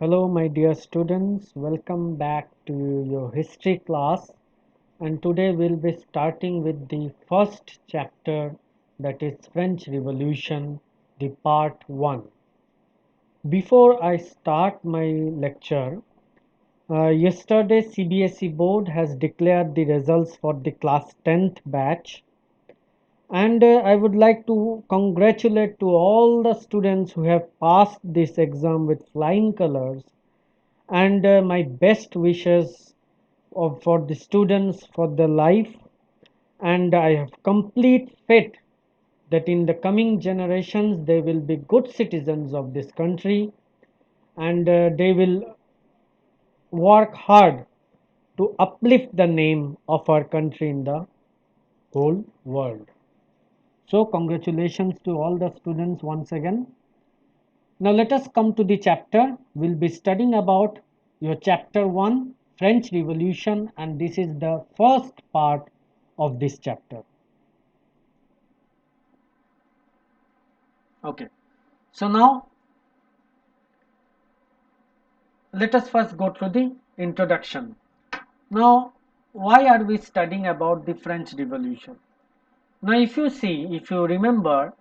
Hello, my dear students. Welcome back to your history class. And today we'll be starting with the first chapter, that is French Revolution, the part 1. Before I start my lecture, yesterday CBSE board has declared the results for the class 10th batch, and I would like to congratulate to all the students who have passed this exam with flying colors, and my best wishes for the students for their life. And I have complete faith that in the coming generations they will be good citizens of this country, and they will work hard to uplift the name of our country in the whole world. So congratulations to all the students once again. Now let us come to the chapter. We'll be studying about your chapter 1, French Revolution, and this is the first part of this chapter. Okay. So now let us first go through the introduction. Now, why are we studying about the French Revolution? Now, if you remember,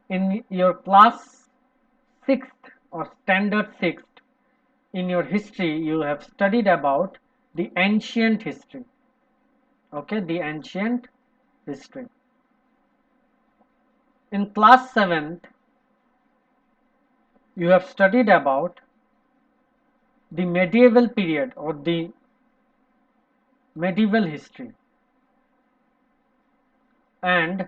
in your class 6th or standard 6th, in your history, you have studied about the ancient history. Okay, the ancient history. In class 7th, you have studied about the medieval period or the medieval history. And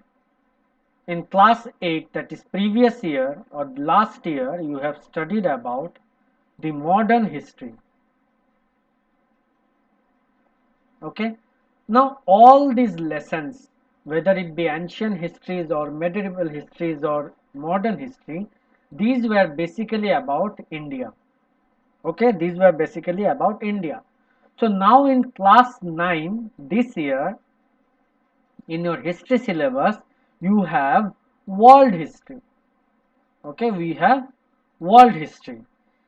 in class 8, that is previous year or last year, you have studied about the modern history. Okay. Now all these lessons, whether it be ancient histories or medieval histories or modern history, these were basically about India. Okay, these were basically about India. So now in class 9 this year, in your history syllabus, you have world history. Okay, we have world history.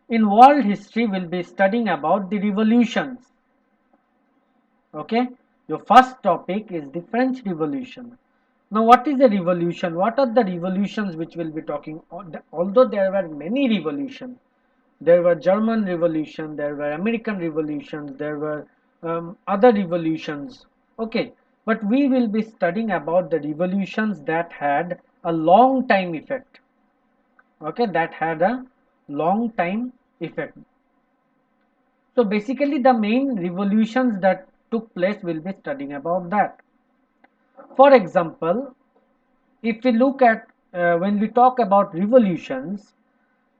In world history, we'll be studying about the revolutions. Okay, your first topic is the French Revolution. Now, what is a revolution? What are the revolutions which we'll be talking? Although there were many revolutions, there were German Revolution, there were American revolutions, there were other revolutions. Okay, but we will be studying about the revolutions that had a long time effect. Okay, that had a long time effect. So basically the main revolutions that took place, will be studying about that. For example, if we look at when we talk about revolutions,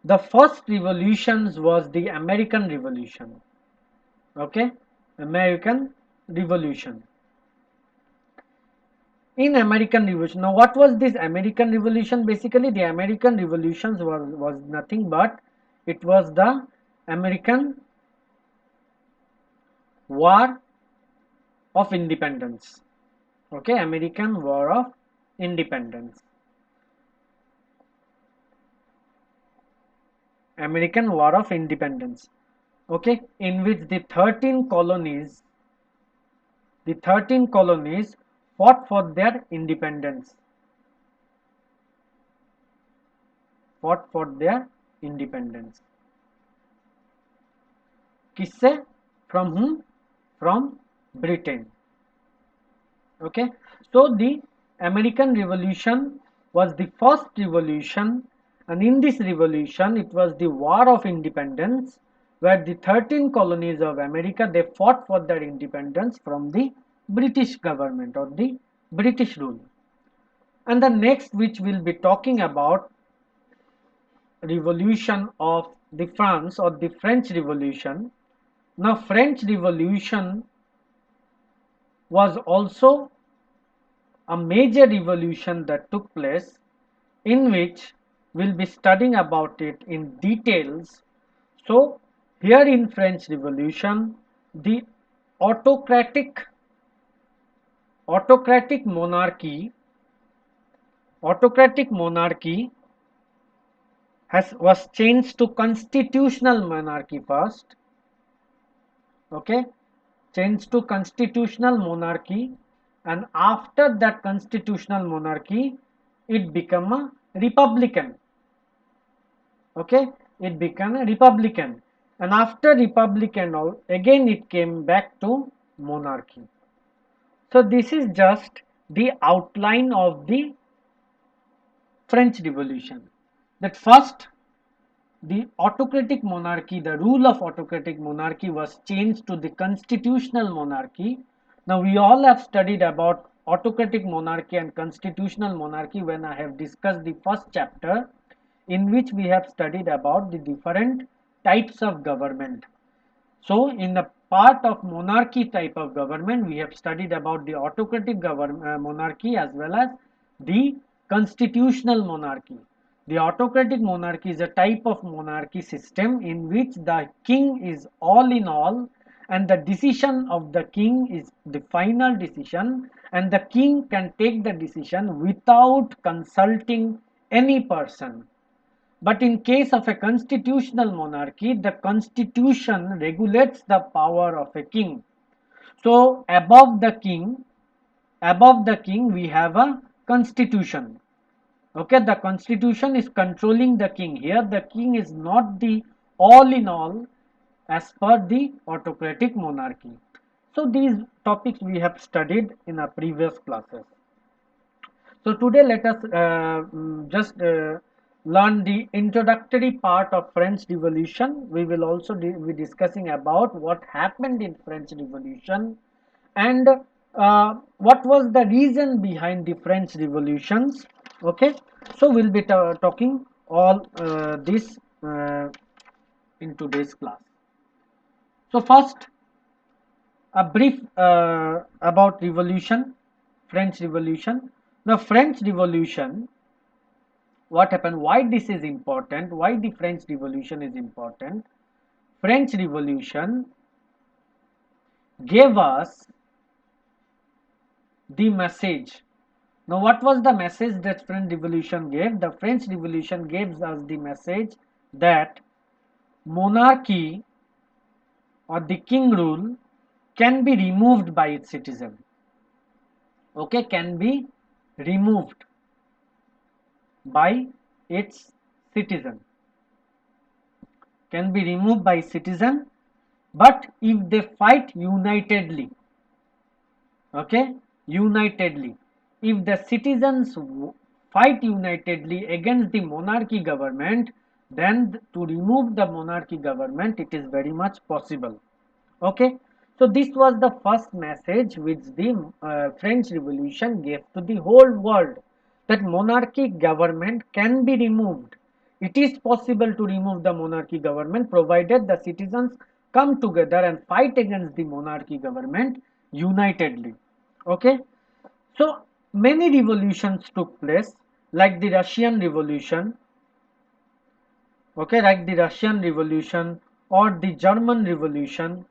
the first revolutions was the American Revolution. Okay, American Revolution. In American Revolution, now what was this American Revolution? Basically the American Revolutions was nothing but it was the American War of Independence. Okay, American War of Independence. American War of Independence. Okay, in which the 13 colonies fought for their independence. Fought for their independence. किससे? From whom? From Britain. Okay, so the American Revolution was the first revolution, and in this revolution it was the War of Independence, where the 13 colonies of America, they fought for their independence from the British government or the British rule. And the next which we'll be talking about, revolution of the France or the French Revolution. Now French Revolution was also a major revolution that took place, in which we'll be studying about it in details. So here in French Revolution, the autocratic autocratic monarchy autocratic monarchy was changed to constitutional monarchy first. Okay, changed to constitutional monarchy, and after that constitutional monarchy, it became a republican. Okay, it became a republican, and after republican, again it came back to monarchy. So this is just the outline of the French Revolution. That first, the autocratic monarchy, the rule of autocratic monarchy was changed to the constitutional monarchy. Now we all have studied about autocratic monarchy and constitutional monarchy when I have discussed the first chapter, in which we have studied about the different types of government. So in the part of monarchy type of government, we have studied about the autocratic monarchy as well as the constitutional monarchy. The autocratic monarchy is a type of monarchy system in which the king is all in all, and the decision of the king is the final decision, and the king can take the decision without consulting any person. But in case of a constitutional monarchy, the constitution regulates the power of a king. So above the king, we have a constitution. Okay, the constitution is controlling the king. Here, the king is not the all in all as per the autocratic monarchy. So these topics we have studied in our previous classes. So today let us just learn the introductory part of French Revolution. We will also be discussing about what happened in French Revolution, and what was the reason behind the French Revolutions. Okay, so we'll be talking all this in today's class. So first, a brief about revolution, French Revolution. The French Revolution, what happened, why this is important, why the French Revolution is important. French Revolution gave us the message. Now what was the message that French Revolution gave? The French Revolution gives us the message that monarchy or the king rule can be removed by its citizen. Okay, can be removed by its citizen, can be removed by citizen, but if they fight unitedly. Okay, unitedly, if the citizens fight unitedly against the monarchy government, then to remove the monarchy government, it is very much possible. Okay, so this was the first message which the French Revolution gave to the whole world, that monarchy government can be removed. It is possible to remove the monarchy government provided the citizens come together and fight against the monarchy government unitedly. Okay, so many revolutions took place, like the Russian Revolution. Okay, like the Russian Revolution or the German Revolution.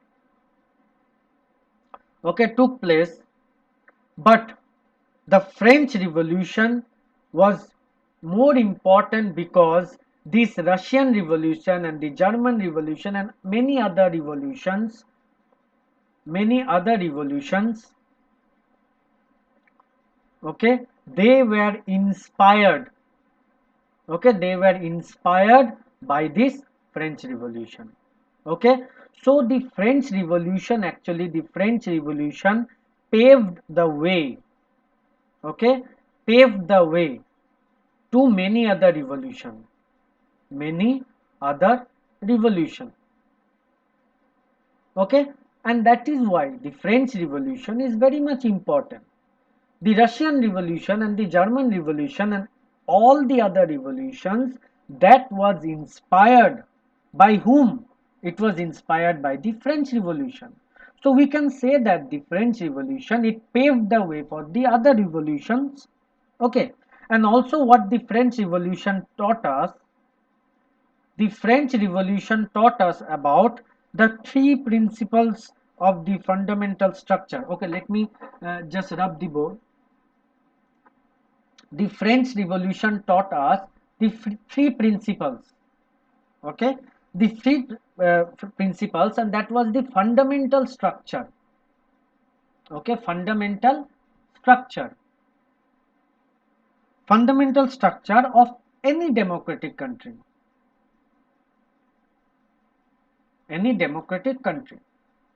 Okay, took place, but the French Revolution was more important because this Russian Revolution and the German Revolution and many other revolutions, okay, they were inspired. Okay, they were inspired by this French Revolution. Okay, so the French Revolution, actually the French Revolution paved the way. Okay, paved the way to many other revolution. Okay, and that is why the French Revolution is very much important. The Russian Revolution and the German Revolution and all the other revolutions, that was inspired by whom? It was inspired by the French Revolution. So we can say that the French Revolution, it paved the way for the other revolutions. Okay, and also what the French Revolution taught us, the French Revolution taught us about the three principles of the fundamental structure. Okay, let me just rub the board. The French Revolution taught us the three principles. Okay, the three principles, and that was the fundamental structure. Okay, fundamental structure of any democratic country. Any democratic country.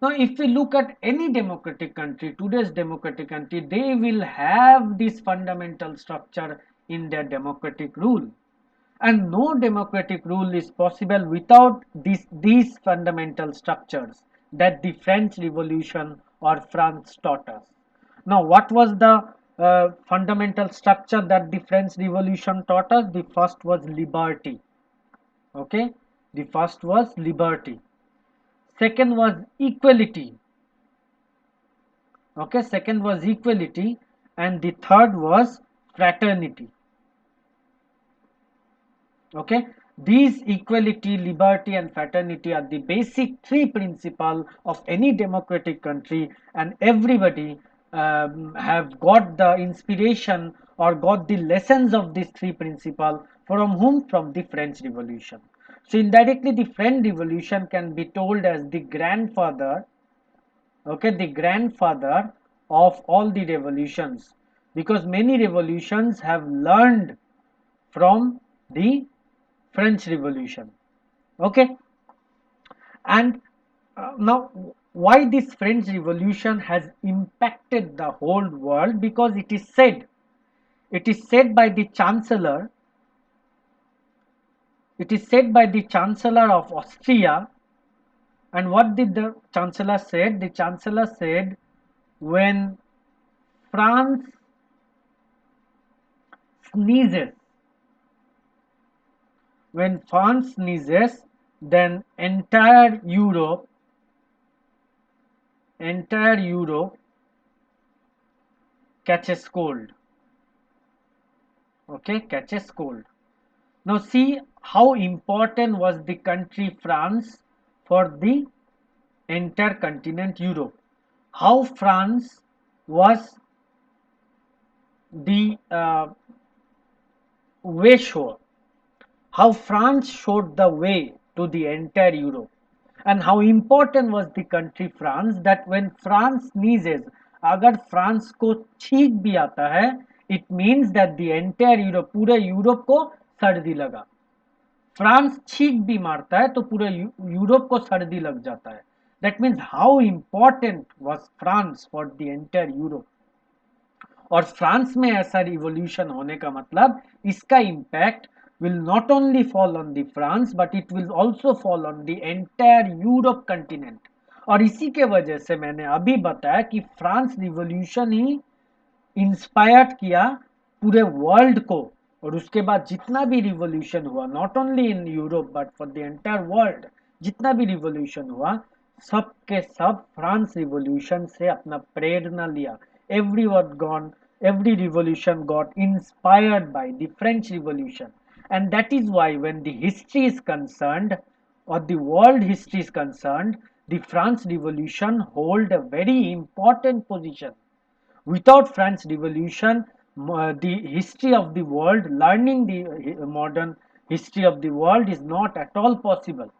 Now, if we look at any democratic country, today's democratic country, they will have this fundamental structure in their democratic rule. And no democratic rule is possible without these fundamental structures that the French Revolution or France taught us. Now, what was the fundamental structure that the French Revolution taught us? The first was liberty. Okay, the first was liberty. Second was equality. Okay, second was equality, and the third was fraternity. Okay, these equality, liberty, and fraternity are the basic three principles of any democratic country, and everybody have got the inspiration or got the lessons of these three principles from whom? From the French Revolution. So indirectly, the French Revolution can be told as the grandfather, okay, the grandfather of all the revolutions, because many revolutions have learned from the French Revolution. Okay, and now why this French Revolution has impacted the whole world? Because it is said by the chancellor, it is said by the chancellor of Austria. And what did the chancellor said? The chancellor said, when France sneezes, when France sneezes, then entire Europe catches cold. Okay, catches cold. Now see how important was the country France for the entire continent Europe. How France was the way shower. How France showed the way to the entire Europe, and how important was the country France, that when France sneezes, अगर France को छींक भी आता है, it means that the entire Europe, पूरे Europe को सर्दी लगा. फ्रांस छींक भी मारता है तो पूरे यूरोप को सर्दी लग जाता है. That means how important was France for the entire Europe. और फ्रांस में ऐसा रिवॉल्यूशन होने का मतलब इसका impact will not only fall on the France but it will also fall on the entire Europe continent. और इसी के वजह से मैंने अभी बताया कि फ्रांस रिवॉल्यूशन ही इंस्पायर्ड किया पूरे वर्ल्ड को, और उसके बाद जितना भी रिवॉल्यूशन हुआ, not only in Europe but for the entire world, जितना भी रिवॉल्यूशन हुआ, सब के सब फ्रांस रिवॉल्यूशन से अपना प्रेरणा लिया. Every revolution got inspired by the French Revolution, and that is why when the history is concerned or the world history is concerned, the France Revolution hold a very important position. Without French Revolution, the history of the world, learning the modern history of the world is not at all possible.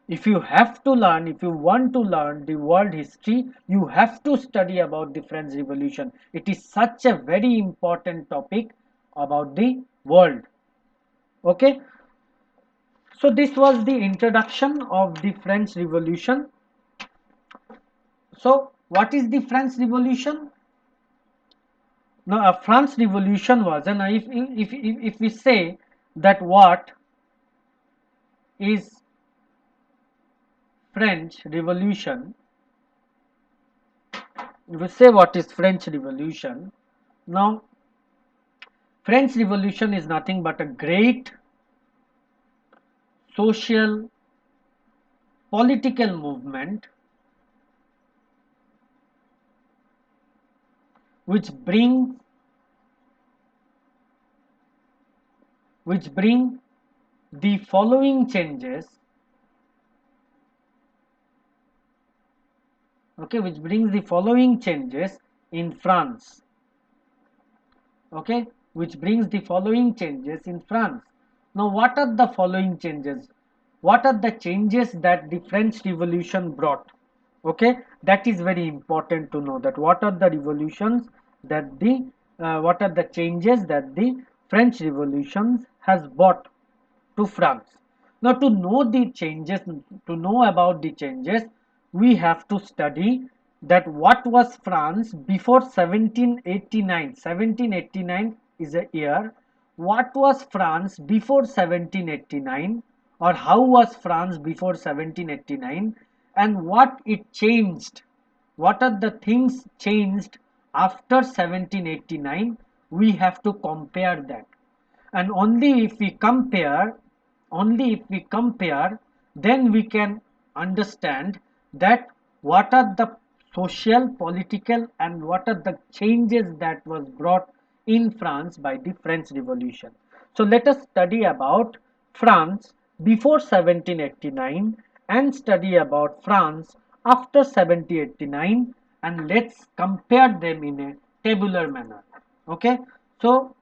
If you have to learn, if you want to learn the world history, you have to study about the French Revolution. It is such a very important topic about the world. Okay, so this was the introduction of the French Revolution. So what is the French Revolution? Now a France Revolution was, and if we say that what is French Revolution, if we say what is French Revolution, now French Revolution is nothing but a great social political movement which bring the following changes, okay, which brings the following changes in France. Okay, which brings the following changes in France. Now, what are the following changes? What are the changes that the French Revolution brought? Okay, that is very important to know, that what are the revolutions that the what are the changes that the French Revolution has brought to France. Now, to know the changes, to know about the changes, we have to study that what was France before 1789. 1789 is a year. What was France before 1789, or how was France before 1789, and what it changed? What are the things changed after 1789? We have to compare that, and only if we compare, then we can understand that what are the social, political, and what are the changes that was brought in France by the French Revolution. So let us study about France before 1789 and study about France after 1789, and let's compare them in a tabular manner. Okay, so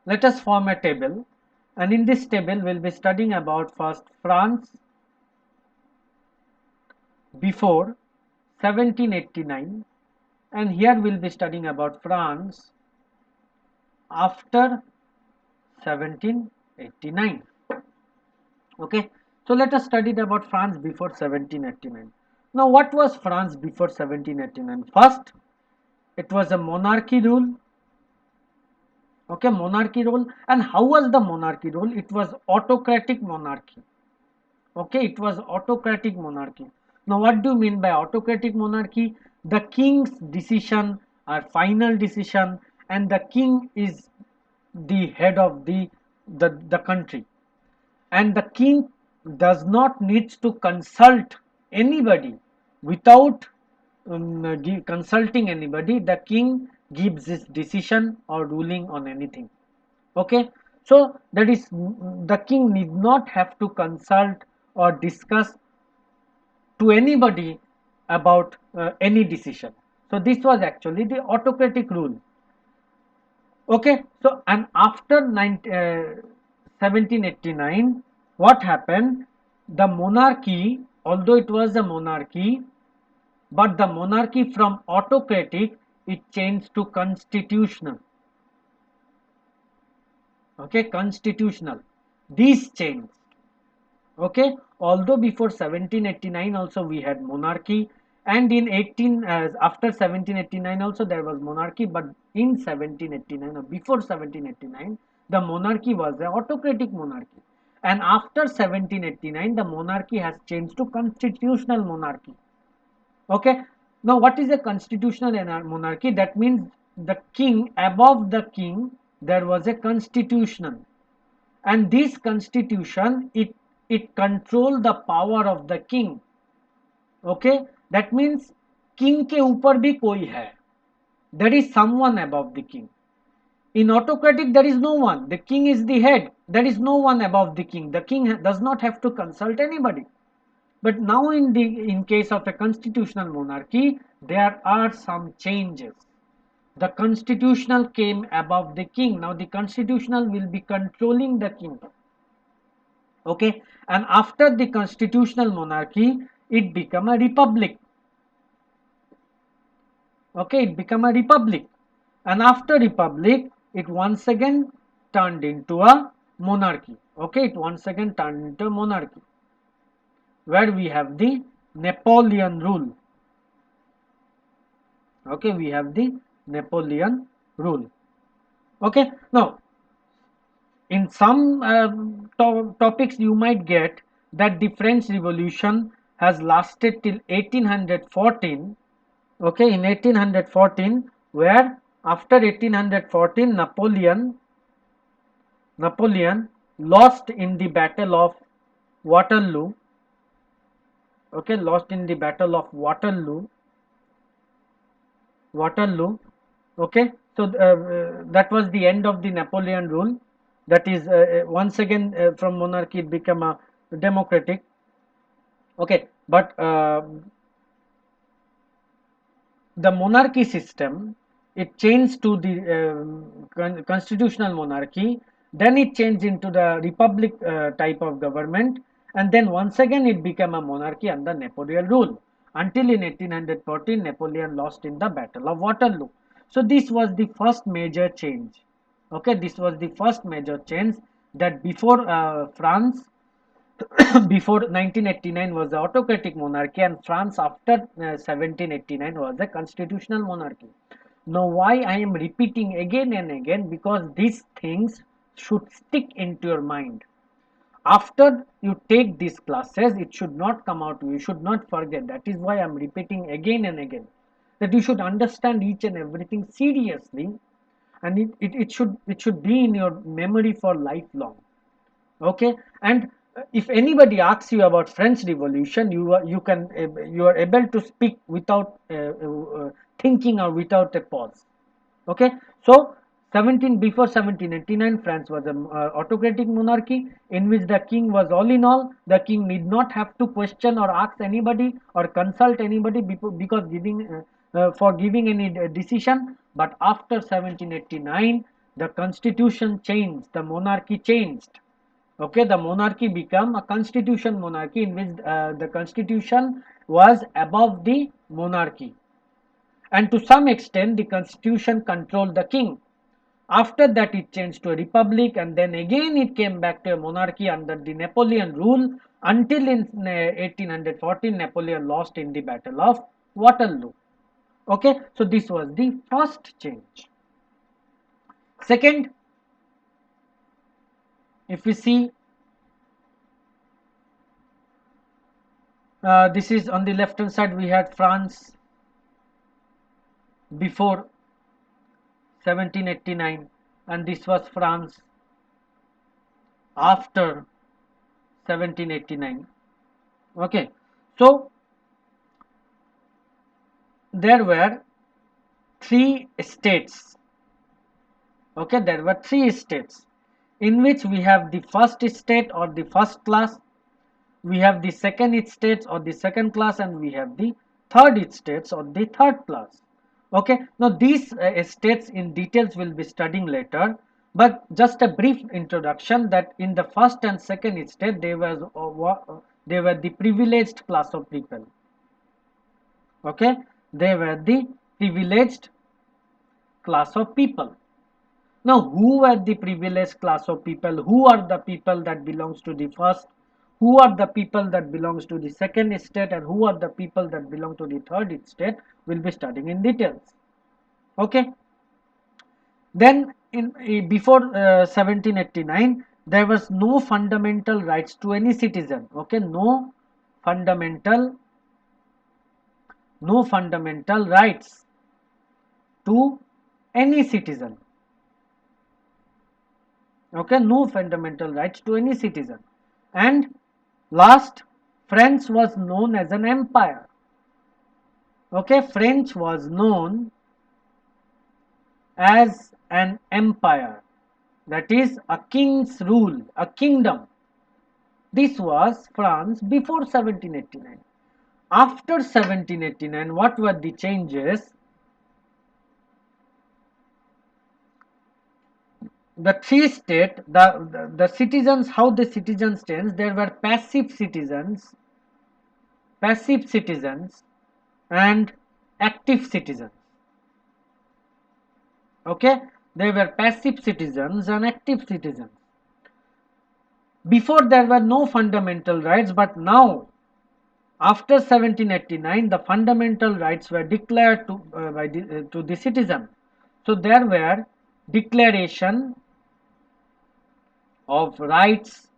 let us form a table, and in this table we'll be studying about first France before 1789, and here we'll be studying about France after 1789. Okay, so let us study about France before 1789. Now, what was France before 1789? First, it was a monarchy rule. Okay, monarchy rule. And how was the monarchy rule? It was autocratic monarchy. Okay, it was autocratic monarchy. Now, what do you mean by autocratic monarchy? The king's decision are final decision, and the king is the head of the country, and the king does not need to consult anybody. Without consulting anybody, the king gives his decision or ruling on anything. Okay, so that is, the king need not have to consult or discuss to anybody about any decision. So this was actually the autocratic rule. Okay, so and after 1789, what happened? The monarchy, although it was a monarchy, but the monarchy from autocratic, it changed to constitutional. Okay, constitutional. These changed. Okay, although before 1789 also we had monarchy, and in 18 after 1789 also there was monarchy, but in 1789 or before 1789 the monarchy was an autocratic monarchy, and after 1789 the monarchy has changed to constitutional monarchy. Okay, now what is a constitutional monarchy? That means the king, above the king there was a constitutional, and this constitution, it control the power of the king. Okay, that means king ke upar bhi koi hai, there is someone above the king. In autocratic there is no one, the king is the head, there is no one above the king, the king does not have to consult anybody. But now in case of a constitutional monarchy, there are some changes. The constitutional came above the king. Now the constitutional will be controlling the king. Okay, and after the constitutional monarchy it became a republic. Okay, it became a republic, and after republic it once again turned into a monarchy. Okay, it once again turned into a monarchy, where we have the Napoleon rule. Okay, we have the Napoleon rule. Okay, now in some topics you might get that the French Revolution has lasted till 1814. Okay, in 1814, where after 1814 Napoleon lost in the battle of Waterloo. Okay, lost in the battle of Waterloo. Okay, so that was the end of the Napoleon rule. That is, once again, from monarchy it became a democratic. Okay, but the monarchy system, it changed to the constitutional monarchy, then it changed into the republic type of government, and then once again it became a monarchy under Napoleon rule, until in 1814 Napoleon lost in the Battle of Waterloo. So this was the first major change. Okay, this was the first major change, that before France before 1989 was the autocratic monarchy, and France after 1789 was the constitutional monarchy. Now why I am repeating again and again, because these things should stick into your mind. After you take these classes, it should not come out, you should not forget. That is why I am repeating again and again, that you should understand each and everything seriously, and it should be in your memory for lifelong. Okay, and if anybody asks you about French Revolution, you are able to speak without thinking or without a pause. Okay, so 17 before 1789 France was an autocratic monarchy in which the king was all in all. The king need not have to question or ask anybody or consult anybody because for giving any decision. But after 1789 the constitution changed, the monarchy changed. Okay, the monarchy became a constitution monarchy in which the constitution was above the monarchy, and to some extent the constitution controlled the king. After that it changed to a republic, and then again it came back to a monarchy under the Napoleon rule, until in 1814 Napoleon lost in the Battle of Waterloo. Okay, so this was the first change. Second, if we see, this is on the left hand side, we had France before 1789, and this was France after 1789. Okay, so there were three states. Okay, there were three states in which we have the first state or the first class, we have the second states or the second class, and we have the third states or the third class. Okay, now these states in details will be studying later, but just a brief introduction, that in the first and second state they were the privileged class of people. Okay, they were the privileged class of people. Now who were the privileged class of people? Who are the people that belongs to the first? Who are the people that belongs to the second state, and who are the people that belong to the third state? We'll be studying in details. Okay, then in before 1789 there was no fundamental rights to any citizen. Okay, fundamental no fundamental rights to any citizen. Okay, no fundamental rights to any citizen. And last, France was known as an empire. Okay, French was known as an empire, that is a king's rule, a kingdom. This was France before 1789. After 1789, what were the changes? The three state, the citizens, how the citizens changed. There were passive citizens and active citizens. Okay, they were passive citizens and active citizens. Before there were no fundamental rights, but now after 1789 the fundamental rights were declared to the citizen. So there were declaration of rights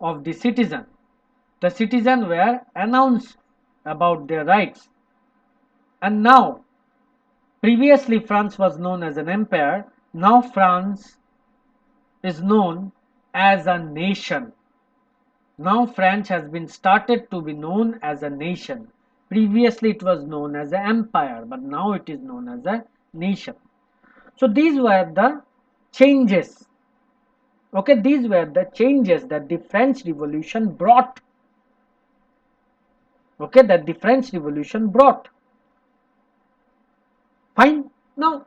of the citizen. The citizen were announced about their rights. And now, previously France was known as an empire, now France is known as a nation. Now France has been started to be known as a nation. Previously it was known as an empire, but now it is known as a nation. So these were the changes. Okay, these were the changes that the French Revolution brought. Okay, that the French Revolution brought. Fine. Now,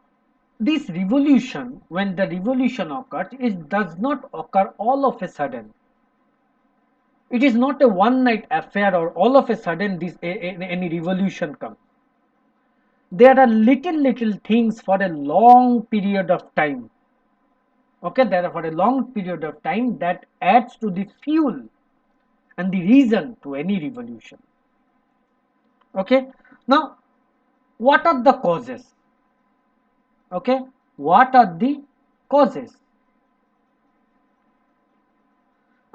this revolution, when the revolution occurs, it does not occur all of a sudden. It is not a one night affair or all of a sudden any revolution comes. There are little things for a long period of time. Okay, there are for a long period of time that adds to the fuel and the reason to any revolution. Okay, now what are the causes? Okay, what are the causes?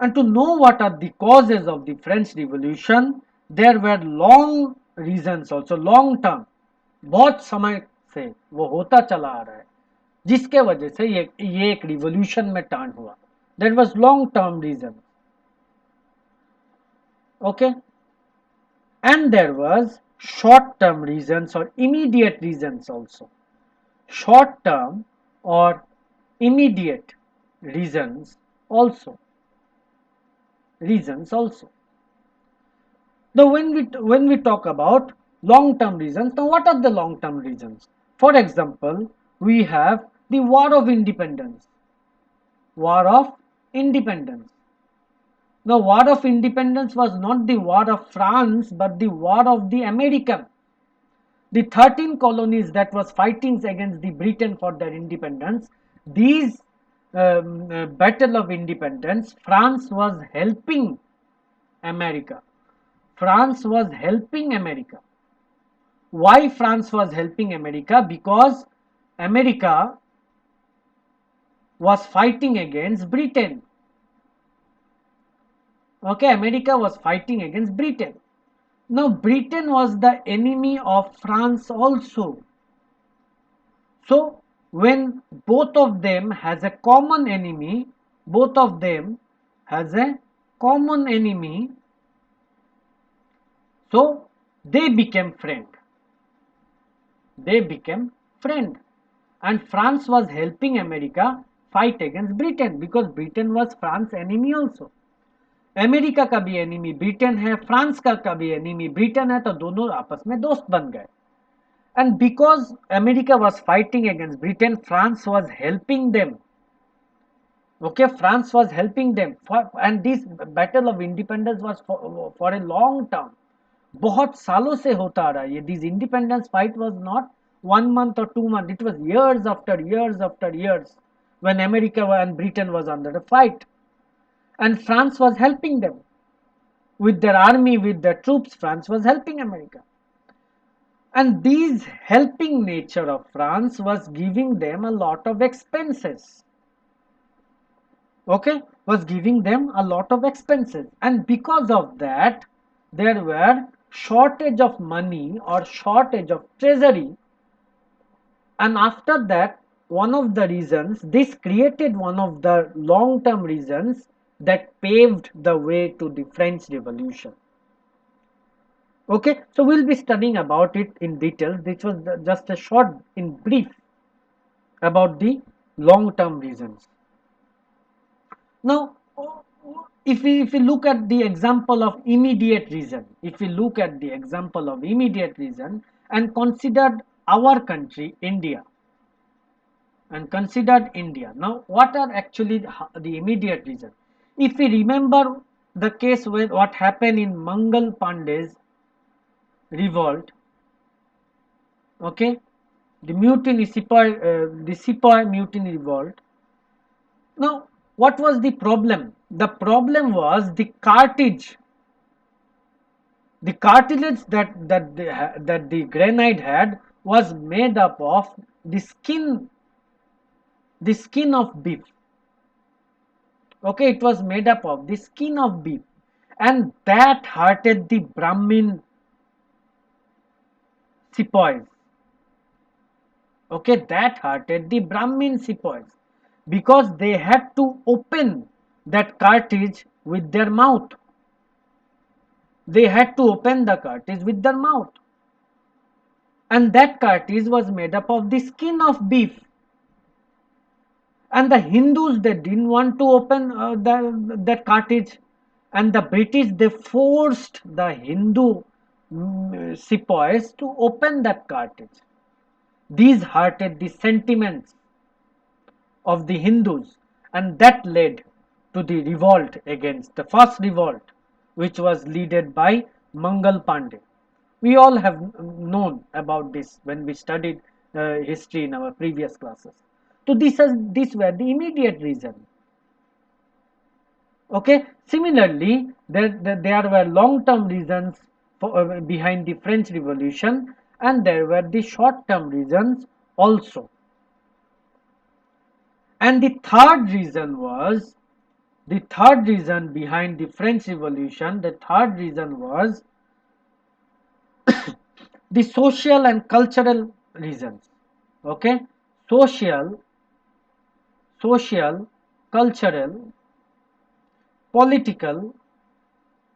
And to know what are the causes of the French Revolution, there were long reasons also, long term, बहुत समय से वो होता चला आ रहा है जिसके वजह से ये एक रिवोल्यूशन में टर्न हुआ. That was long term reason. Okay, and there was short term reasons or immediate reasons also. Short term or immediate reasons also. Reasons also. Now, when we talk about long-term reasons, now what are the long-term reasons? For example, we have the War of Independence. War of Independence. Now, War of Independence was not the War of France, but the War of the American. The 13 colonies that was fighting against the Britain for their independence, these Battle of Independence, France was helping America. France was helping America. Why France was helping America? Because America was fighting against Britain. Okay, America was fighting against Britain. Now, Britain was the enemy of France also. So, when both of them has a common enemy, both of them has a common enemy, so they became friend. They became friend. And France was helping America fight against Britain because Britain was France enemy also. America का भी enemy Britain है, France का भी enemy Britain है, तो दोनों आपस में दोस्त बन गए. And because America was fighting against Britain, France was helping them. Okay, France was helping them. And this battle of independence was for a long term. बहुत सालों से होता आ रहा है ये. This independence fight was not 1 month or 2 months. It was years after years after years when America and Britain was under the fight. And France was helping them. With their army, with their troops, France was helping America. And these helping nature of France was giving them a lot of expenses. Okay, was giving them a lot of expenses. And because of that, there were shortage of money or shortage of treasury. And after that, one of the reasons, this created one of the long-term reasons that paved the way to the French Revolution. Okay, so we'll be studying about it in detail. This was just a short, in brief, about the long-term reasons. Now, if we look at the example of immediate reason, if we look at the example of immediate reason and considered our country, India, and considered India. Now, what are actually the immediate reason? If we remember the case with what happened in Mangal Pandey's revolt, okay, the mutiny, the Sepoy mutiny revolt. Now, what was the problem? The problem was the cartridge. The cartilage that the grenade had was made up of the skin of beef. Okay, it was made up of the skin of beef, and that hurted the Brahmin sepoys. Okay, that hurted the Brahmin sepoys because they had to open that cartridge with their mouth. They had to open the cartridge with their mouth. And that cartridge was made up of the skin of beef. And the Hindus, they didn't want to open that cartridge. And the British, they forced the Hindu sepoys to open that cartridge. These hurted the sentiments of the Hindus, and that led to the revolt against the first revolt, which was led by Mangal Pandey. We all have known about this when we studied history in our previous classes. So these were the immediate reason. Okay. Similarly, there were long-term reasons behind the French Revolution, and there were the short-term reasons also. And the third reason behind the French Revolution. The third reason was the social and cultural reasons. Okay, social, social, cultural, political,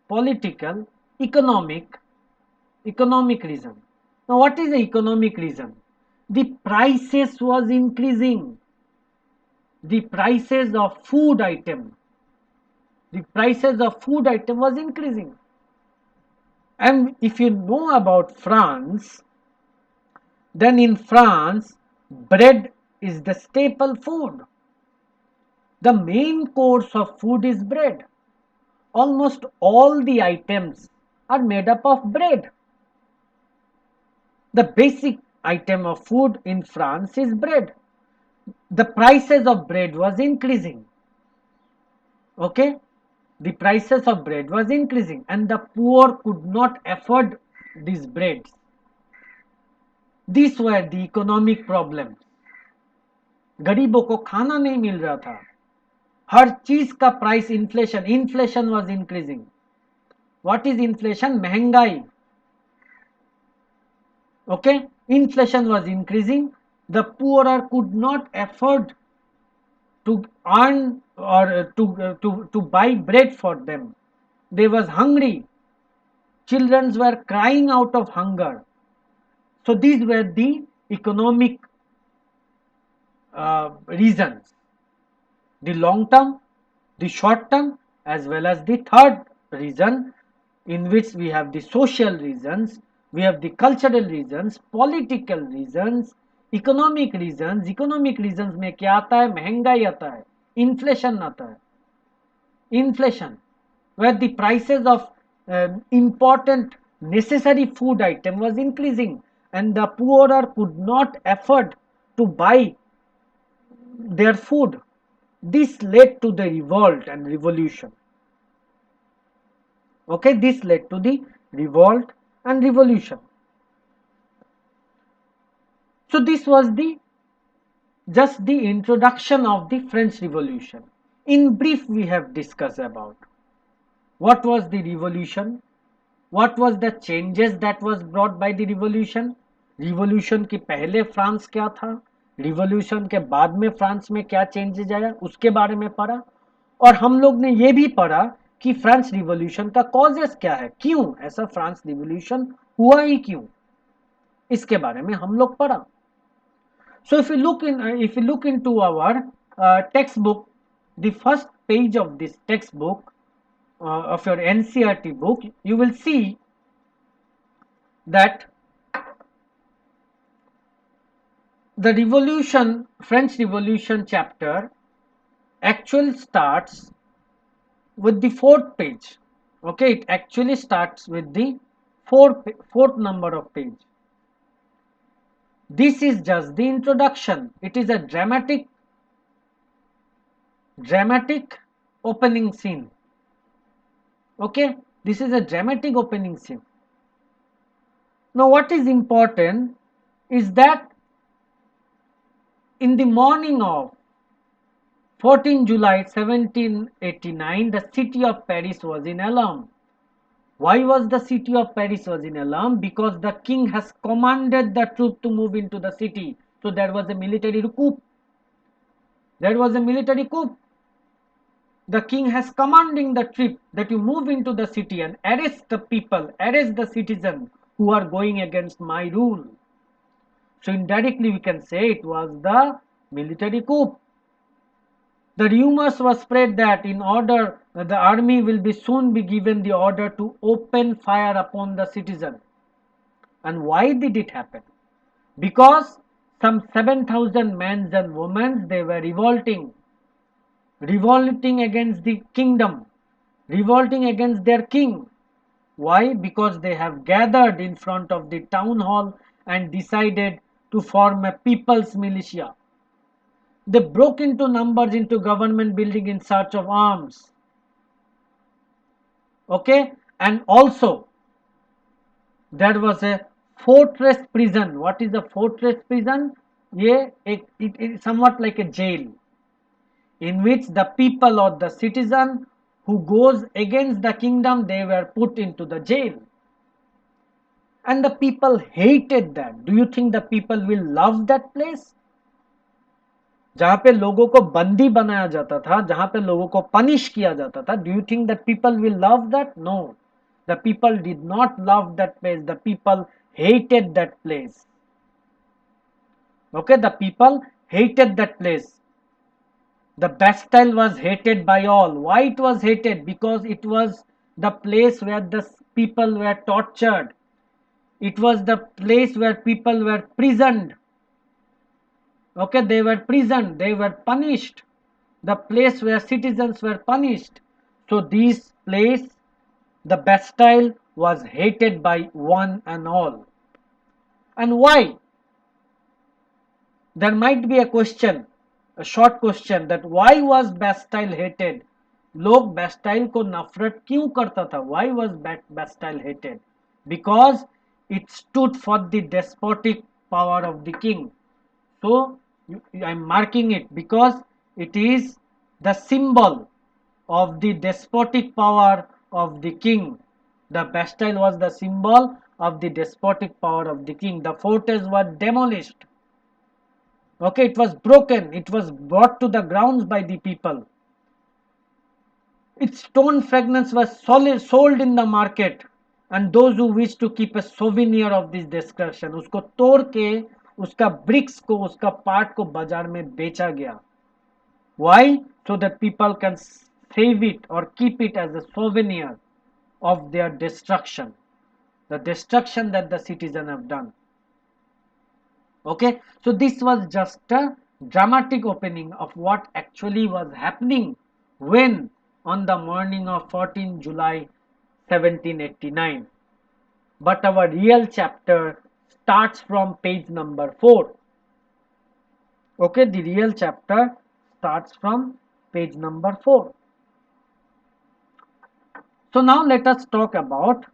political, economic reason. Now, what is the economic reason? The prices was increasing. The prices of food item. The prices of food item was increasing. And if you know about France, then in France, bread is the staple food. The main course of food is bread. Almost all the items are made up of bread. The basic item of food in France is bread. The prices of bread was increasing. Okay, the prices of bread was increasing, and the poor could not afford these breads. These were the economic problems. गरीबों को खाना नहीं मिल रहा था. हर चीज का price inflation was increasing. What is inflation? महंगाई. Okay, inflation was increasing. The poorer could not afford to earn or to buy bread for them. They was hungry. Children were crying out of hunger. So these were the economic reasons, the long term, the short term, as well as the third reason, in which we have the social reasons, we have the cultural reasons, political reasons, economic reasons. Economic reasons में क्या आता है? महंगाई आता है, inflation आता है. Inflation, where the prices of important necessary food item was increasing, and the poorer could not afford to buy their food. This led to the revolt and revolution. Okay, this led to the revolt and revolution. So this was the just the introduction of the French Revolution. In brief, we have discussed about what was the revolution, what was the changes that was brought by the revolution, revolution के पहले France क्या था, revolution के बाद में France में क्या changes आया, उसके बारे में पढ़ा. और हम लोग ने ये भी पढ़ा कि फ्रांस रिवॉल्यूशन का कॉजेस क्या है, क्यों ऐसा फ्रांस रिवॉल्यूशन हुआ ही क्यों, इसके बारे में हम लोग पढ़ा. So if you look into our textbook, the first page of this textbook of your NCERT book, you will see that the revolution, French Revolution chapter actually starts with the fourth page. Okay, it actually starts with the fourth number of page. This is just the introduction. It is a dramatic opening scene. Okay, this is a dramatic opening scene. Now what is important is that in the morning of 14 July 1789, the city of Paris was in alarm. Why was the city of Paris was in alarm? Because the king has commanded the troop to move into the city. So there was a military coup. There was a military coup. The king has commanding the troop that you move into the city and arrest the people, arrest the citizens who are going against my rule. So indirectly we can say it was the military coup. The rumors were spread that in order the army will be soon be given the order to open fire upon the citizen. And why did it happen? Because some 7,000 men and women, they were revolting against the kingdom, revolting against their king. Why? Because they have gathered in front of the town hall and decided to form a people's militia. They broke into numbers into government building in search of arms. Okay, and also there was a fortress prison. What is a fortress prison? Yeah, it is somewhat like a jail in which the people or the citizen who goes against the kingdom, they were put into the jail. And the people hated that. Do you think the people will love that place? जहां पे लोगों को बंदी बनाया जाता था, जहां पे लोगों को पनिश किया जाता था, do you think that people will love that? No, the people did not love that place, the people hated that place. Okay, the people hated that place. The Bastille was hated by all. Why it was hated? Because it was the place where the people were tortured. It was the place where people were prisoned. Okay, they were prisoned, they were punished. The place where citizens were punished. So this place, the Bastille, was hated by one and all. And why? There might be a question, a short question, that why was Bastille hated? लोग Bastille को नफरत क्यों करता था? Why was Bastille hated? Because it stood for the despotic power of the king. So I'm marking it because it is the symbol of the despotic power of the king. The Bastille was the symbol of the despotic power of the king. The fortress was demolished. Okay, it was broken. It was brought to the grounds by the people. Its stone fragments were sold in the market, and those who wish to keep a souvenir of this destruction, उसको तोड़ के उसका bricks को, उसका part को बाजार में बेचा गया. Why? So that people can save it or keep it as a souvenir of their destruction, the destruction that the citizens have done. Okay, so this was just a dramatic opening of what actually was happening when on the morning of 14 July 1789. But our real chapter starts from page number 4. Okay, the real chapter starts from page number 4. So now let us talk about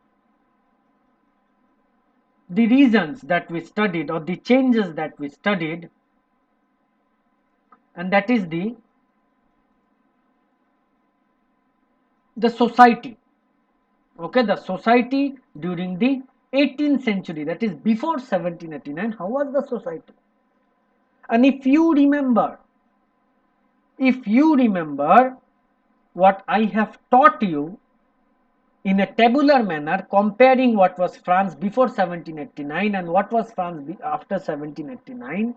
the reasons that we studied or the changes that we studied, and that is the society. Okay, the society during the 18th century, that is before 1789. How was the society? And if you remember what I have taught you in a tabular manner, comparing what was France before 1789 and what was France after 1789.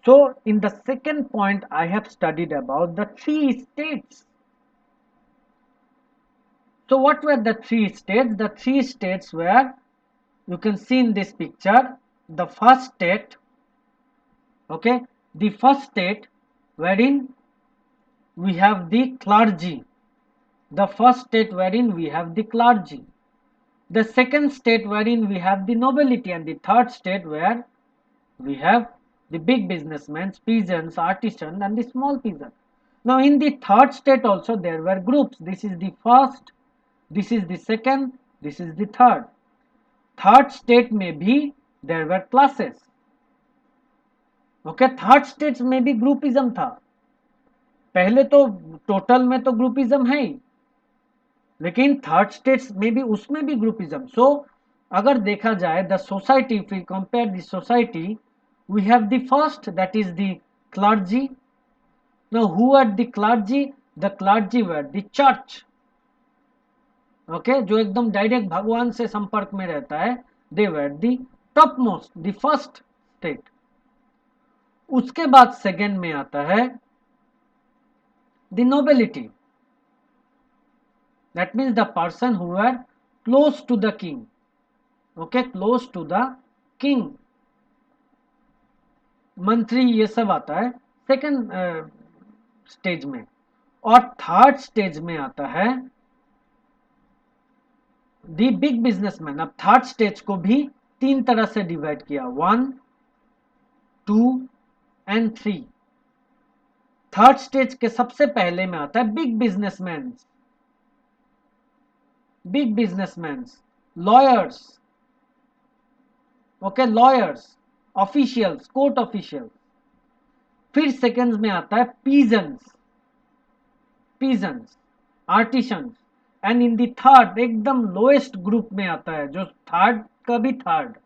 So in the second point, I have studied about the three states. So what were the three states? The three states were, you can see in this picture, the first state, okay, the first state wherein we have the clergy, the first state wherein we have the clergy, the second state wherein we have the nobility, and the third state where we have the big businessmen, peasants, artisans, and the small peasants. Now in the third state also there were groups. This is the first, this is the second, this is the third. Third state may be there were classes. Okay, third states में भी groupism था. पहले तो total में तो groupism है ही, लेकिन third states में भी उसमें भी ग्रुपिज्म. सो अगर देखा जाए the society, if we compare the society, we have the first, that is the clergy. Now who are the clergy? The clergy were the church. Okay, जो एकदम डायरेक्ट भगवान से संपर्क में रहता है, they were the top most, the first state. उसके बाद सेकेंड में आता है the nobility. That means the person who were close to the king. Okay, close to the king. मंत्री, ये सब आता है सेकंड स्टेज में। और थर्ड स्टेज में आता है दी बिग बिजनेसमैन। अब थर्ड स्टेज को भी तीन तरह से डिवाइड किया, 1, 2 एंड 3। थर्ड स्टेज के सबसे पहले में आता है big businessman, big businessman, lawyers, okay, lawyers, officials, court official. फिर सेकंड में आता है pigeons, pigeons, artisans. And in the third, एकदम लोएस्ट ग्रुप में आता है, जो थर्ड का भी थर्ड,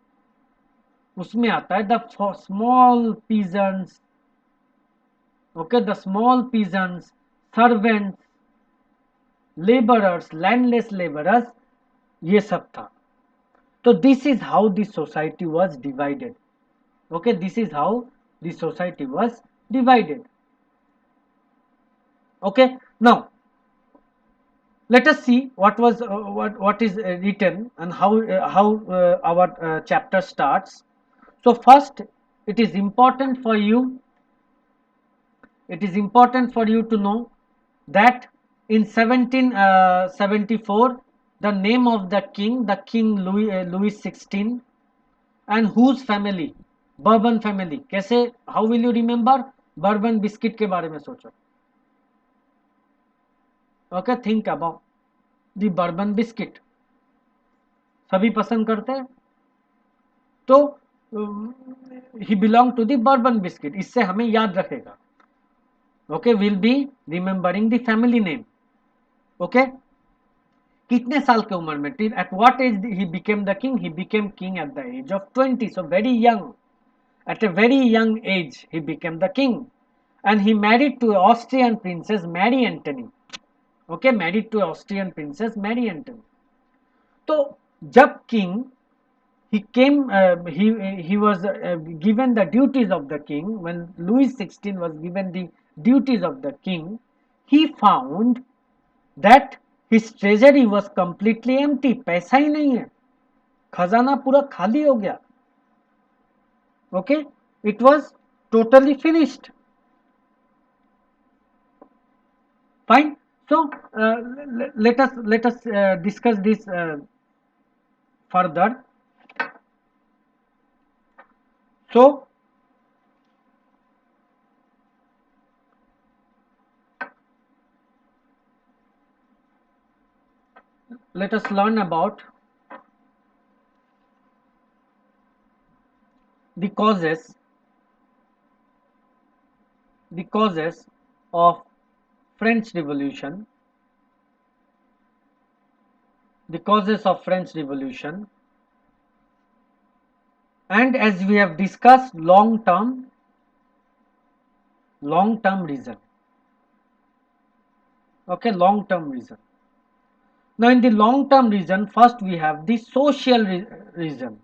उसमें आता है the small pigeons, okay, the small pigeons, servants, labourers, landless labourers, ये सब था। तो this is how the society was divided. Okay, this is how the society was divided. Okay, now let us see what was what is written and how our chapter starts. So first, it is important for you, it is important for you to know that in 1774 the name of the king Louis 16, and whose family, Bourbon family. कैसे, how will you remember? Bourbon biscuit के बारे में सोचो। Okay, think about the Bourbon biscuit. सभी पसंद करते हैं, तो he belong to the Bourbon biscuit, इससे हमें याद रखेगा। Okay, will be remembering the family name. Okay, कितने साल की उम्र में, at what age he became the king? He became king at the age of 20, so very young. At a very young age, he became the king, and he married to Austrian princess Mary Antoinette. Okay, married to Austrian princess Mary Antoinette. तो जब king, he came, he was given the duties of the king. When Louis 16 was given the duties of the king, he found that his treasury was completely empty. पैसा ही नहीं है, खजाना पूरा खाली हो गया। Okay, it was totally finished. Fine. So let us discuss this further. So let us learn about the causes of French Revolution, the causes of French Revolution, and as we have discussed, long term reason. Okay, long term reason. Now in the long term reason, first we have the social reason.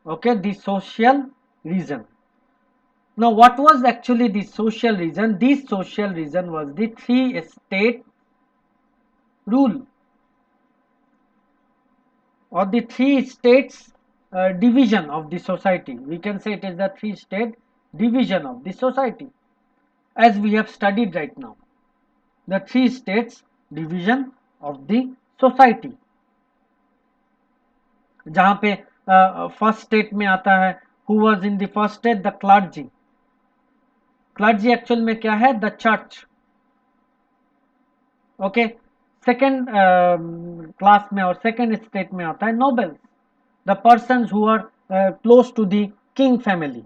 Okay, the social reason. Now what was actually the social reason? This social reason was the three state rule, or the three states division of the society. We can say it is the three state division of the society, as we have studied right now. The three states division of the society, जहाँ पे first state में आता है, who was in the first state? The clergy. Clergy actual में क्या है? The church. Okay, second class में और सेकेंड स्टेट में आता है nobles, the person who are close to the king family.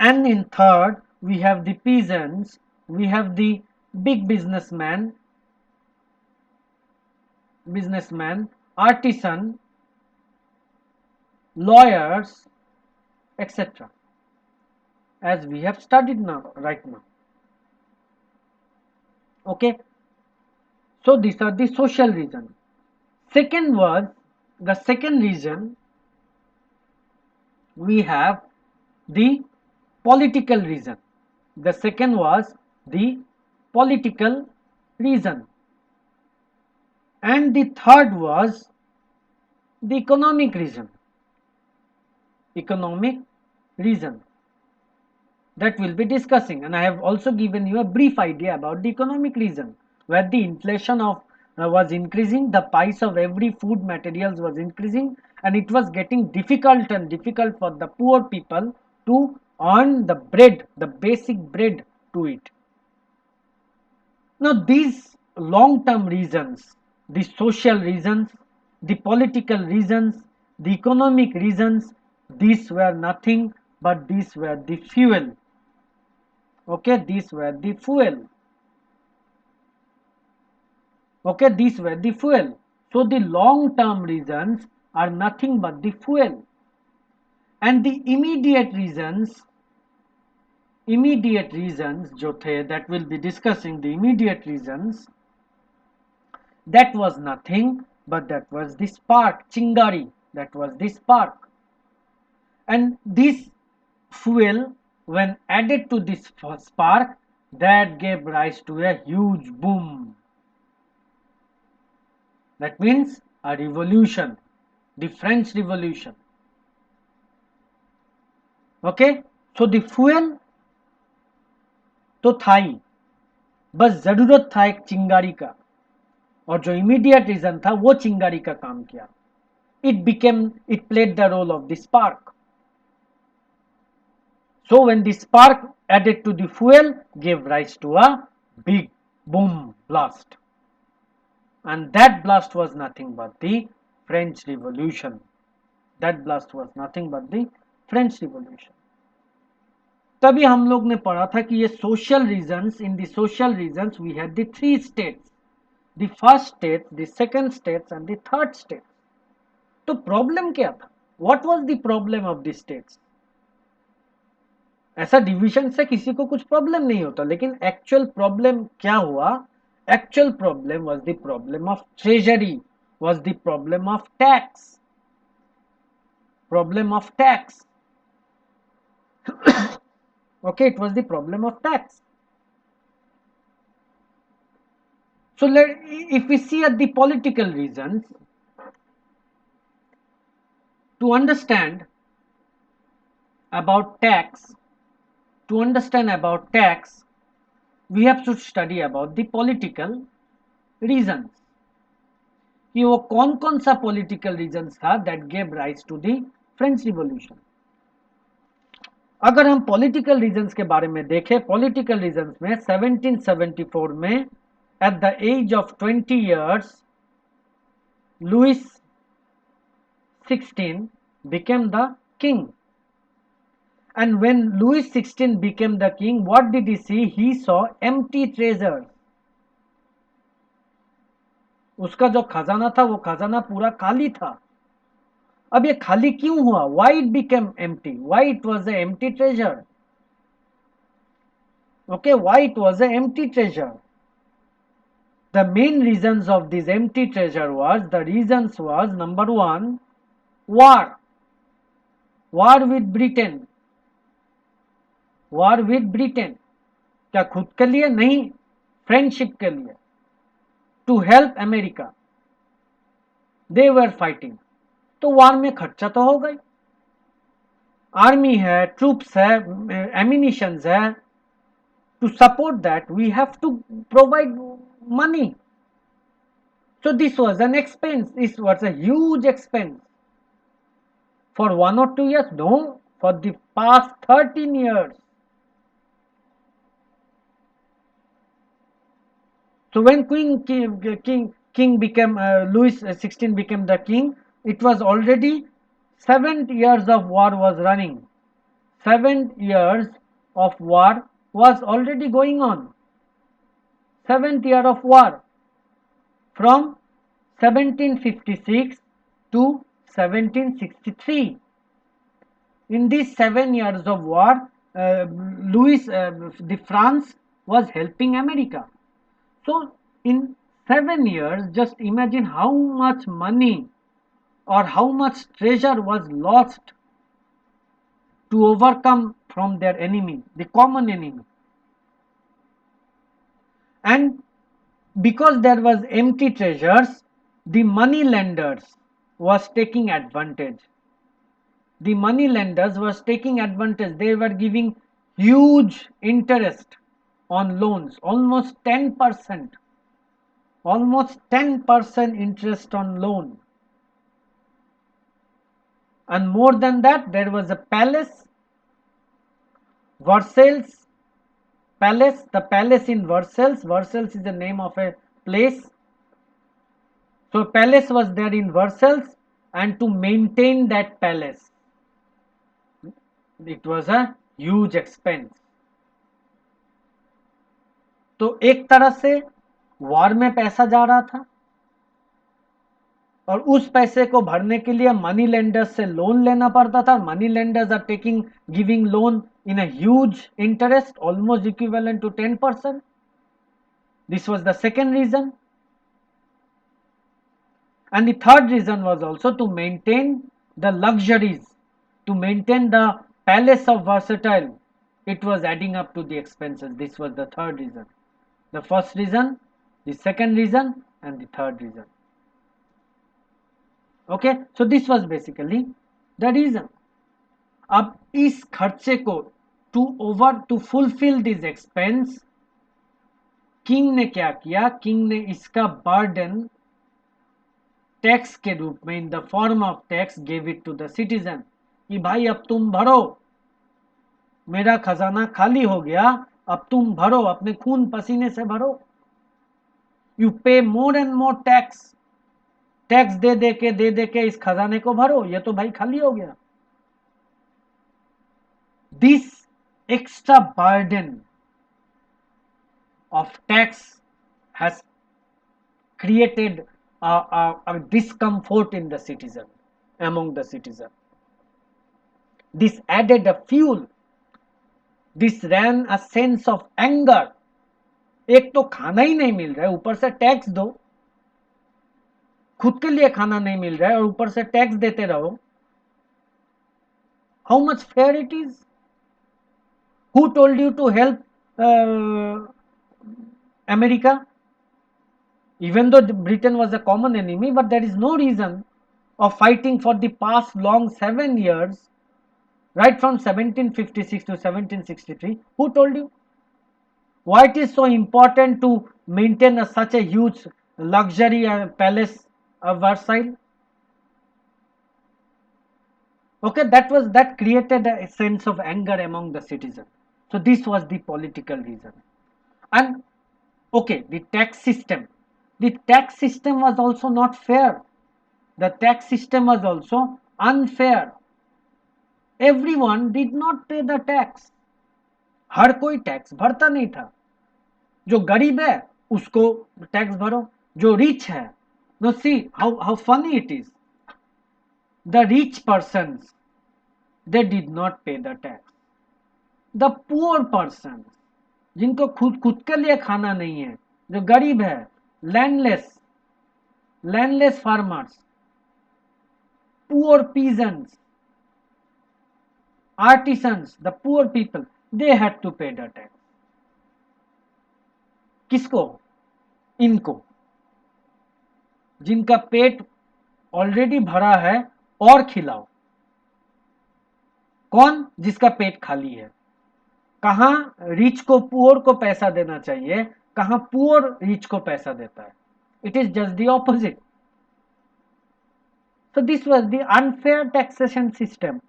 And in third we have the peasants, we have the big businessman, artisan, lawyers, etc., as we have studied now right now. Okay, so these are the social reasons. Second was, the second reason, we have the political reason. The second was the political reason, and the third was the economic reason. Economic reason that we'll be discussing, and I have also given you a brief idea about the economic reason where the inflation of was increasing, the price of every food materials was increasing, and it was getting difficult and difficult for the poor people to earn the bread, the basic bread to eat. Now these long term reasons, the social reasons, the political reasons, the economic reasons, these were nothing but these were the fuel. Okay, these were the fuel. Okay, these were the fuel. So the long term reasons are nothing but the fuel. And the immediate reasons जो थे, that will be discussing the immediate reasons, that was nothing but that was the spark, chingari, that was the spark. And this fuel, when added to this spark, that gave rise to a huge boom. That means a revolution, the French Revolution. Okay, so the fuel तो था ही, बस जरूरत था एक चिंगारी का, और जो इमीडिएट रीजन था वो चिंगारी का काम किया. It played the role of the spark. So when the spark added to the fuel gave rise to a big boom blast, and that blast was nothing but the French Revolution. That blast was nothing but the French Revolution. तभी हम लोग ने पढ़ा था कि ये social reasons, in the social reasons we had the three states, the first state, the second states and the third state. तो problem क्या था? What was the problem of the states? ऐसा डिवीजन से किसी को कुछ प्रॉब्लम नहीं होता, लेकिन एक्चुअल प्रॉब्लम क्या हुआ? Actual problem was the problem of treasury, was the problem of tax, problem of tax. Okay, it was the problem of tax. So if we see at the political reasons, to understand about tax, we have to study about the political reasons. कि वो कौन कौन सा political reasons था that gave rise to the French Revolution. अगर हम political reasons के बारे में देखें, पॉलिटिकल रीजंस में 1774 में at the age of 20 years Louis XVI became the king. And when Louis XVI became the king, what did he see? He saw empty treasures. उसका जो खजाना था वो खजाना पूरा खाली था. अब ये खाली क्यों हुआ? Why it became empty? Why it was an empty treasure? Okay, why it was an empty treasure? The main reasons of this empty treasure was, number one, war. War with Britain. War with Britain. क्या खुद के लिए? नहीं, friendship के लिए. To help America. They were fighting. तो वार में खर्चा तो हो गई. आर्मी है, ट्रूप्स है, एमिनिशंस है. To support that, we have to provide money. So this was an expense. This was a huge expense. For 1 or 2 years? No, for the past 13 years. So when King became Louis XVI became the king, it was already 7 years of war was running. 7 years of war was already going on. 7th year of war from 1756 to 1763. In these 7 years of war, France was helping America. So in 7 years, just imagine how much money or how much treasure was lost to overcome from their enemy, the common enemy. And because there was empty treasures, the money lenders was taking advantage. the money lenders was taking advantage. They were giving huge interest on loans, almost 10%, almost 10% interest on loan. And more than that, there was a palace, Versailles Palace, the palace in Versailles. Versailles is the name of a place. So palace was there in Versailles, and to maintain that palace, it was a huge expense. तो एक तरह से war में पैसा जा रहा था, और उस पैसे को भरने के लिए मनी लेंडर्स से लोन लेना पड़ता था. Money lenders are taking giving loan in a huge interest, almost equivalent to 10%. This was the second reason. And the third reason was also to maintain the luxuries, to maintain the palace of Versailles. It was adding up to the expenses. This was the third reason. The first reason, the second reason, and the third reason. Okay, so this was basically the reason. अब इस खर्चे को to fulfil this expense, king ने क्या किया? King ने इसका burden tax के रूप में, in the form of tax, give it to the citizen कि भाई अब तुम भरो, मेरा खजाना खाली हो गया, अब तुम भरो, अपने खून पसीने से भरो. You pay more and more tax, tax दे दे के इस खजाने को भरो, ये तो भाई खाली हो गया. This extra burden of tax has created a discomfort in the citizen, among the citizen. This added a fuel, this ran a sense of anger. एक तो खाना ही नहीं मिल रहा है, ऊपर से टैक्स दो. खुद के लिए खाना नहीं मिल रहा है और ऊपर से टैक्स देते रहो. How much fair it is? Who told you to help America? Even though Britain was a common enemy, but there is no reason of fighting for the past long 7 years, right from 1756 to 1763. Who told you? Why it is so important to maintain such a huge luxury palace of Versailles? Okay, that created a sense of anger among the citizens. So this was the political reason. And okay, the tax system was also not fair. The tax system was also unfair. Everyone did not pay the tax. हर कोई tax भरता नहीं था. जो गरीब है उसको tax भरो, जो रिच है. Now see how funny it is. The rich persons, they did not pay the tax. The poor persons, जिनको खुद के लिए खाना नहीं है, जो गरीब है, landless farmers, poor peasants, artisans, the poor people, they had to pay the tax. किसको? इनको, जिनका पेट ऑलरेडी भरा है और खिलाओ. कौन? जिसका पेट खाली है. कहां रिच को पुअर को पैसा देना चाहिए, कहां पुअर रिच को पैसा देता है. It is just the opposite. So this was the unfair taxation system.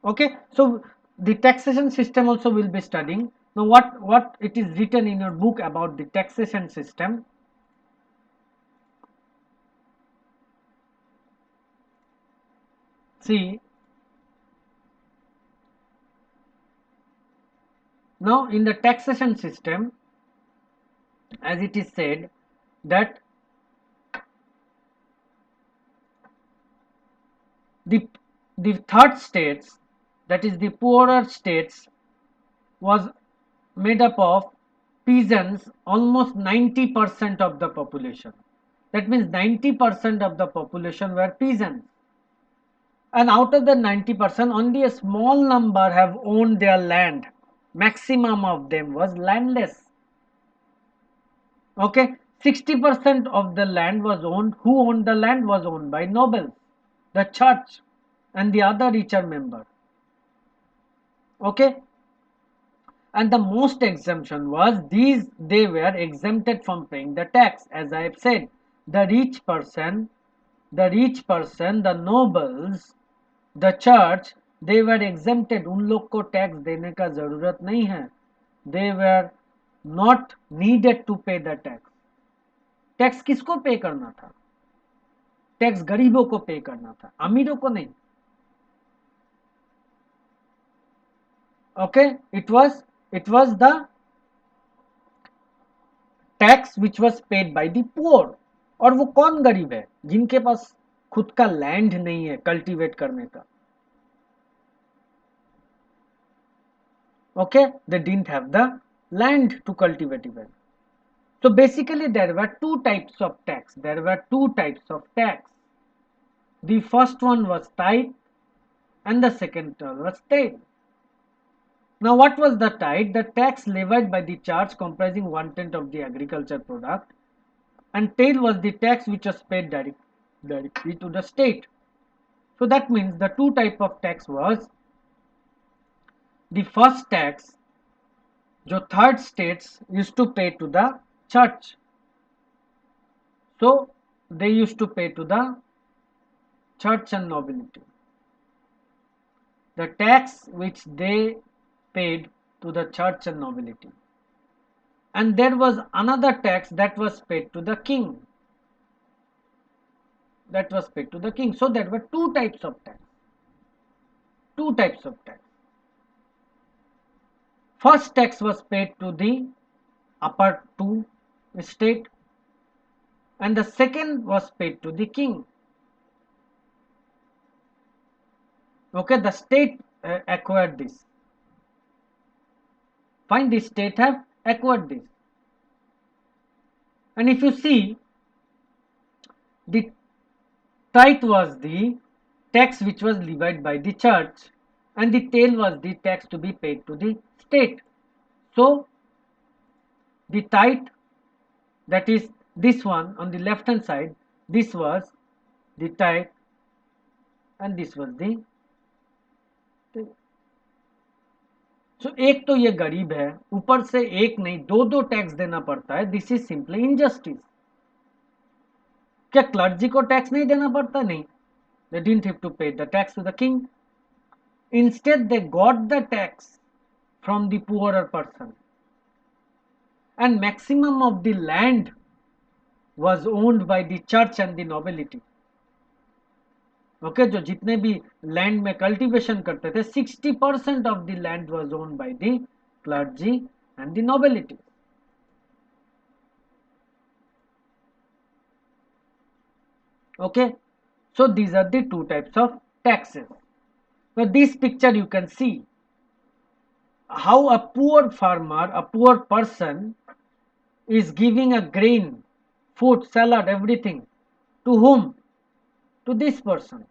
Okay, so the taxation system also will be studying. Now what it is written in your book about the taxation system. See, now in the taxation system, as it is said that the third states, that is the poorer states, was made up of peasants, almost 90% of the population. That means 90% of the population were peasants. And out of the 90%, only a small number have owned their land. Maximum of them was landless. Okay, 60% of the land was owned. Who owned the land? Was owned by nobles, the church, and the other richer member. Okay, and the most exemption was these. They were exempted from paying the tax. As I have said, the rich person, the nobles, the church, they were exempted. उन लोग को tax देने का जरूरत नहीं है. They were not needed to pay the tax. Tax किसको पे करना था? टैक्स गरीबों को पे करना था, अमीरों को नहीं. Okay, it was the tax which was paid by the poor. और वो कौन गरीब है? जिनके पास खुद का लैंड नहीं है कल्टीवेट करने का. Okay, they didn't have the land to cultivate even. So basically there were two types of tax. The first one was tithe and the second was taille. Now what was the tithe? The tax levied by the church comprising 1/10 of the agriculture product, and taille was the tax which was paid directly to the state. So that means the two type of tax was the first tax जो third states used to pay to the church. So they used to pay to the church and nobility. The tax which they paid to the church and nobility. And there was another tax that was paid to the king. So there were two types of tax. First tax was paid to the upper two state, and the second was paid to the king. Okay, the state acquired this. Fine, the state have acquired this. And if you see, the tithe was the tax which was levied by the church, and the taille was the tax to be paid to the state. So the tithe, that is this one on the left hand side, this was the tithe and this was the. So एक तो ये गरीब है, ऊपर से एक नहीं दो टैक्स देना पड़ता है. This is simply injustice. क्या क्लर्जी को टैक्स नहीं देना पड़ता? नहीं. They didn't have to pay the tax to the king. Instead they got the tax from the poorer person, and maximum of the land was owned by the church and the nobility. Okay, जो जितने भी land में cultivation करते थे 60% of the land was owned by the clergy and the nobility. Okay, so these are the two types of taxes. Now this picture you can see how a poor farmer, a poor person is giving a grain, food, salad, everything to whom? To this person.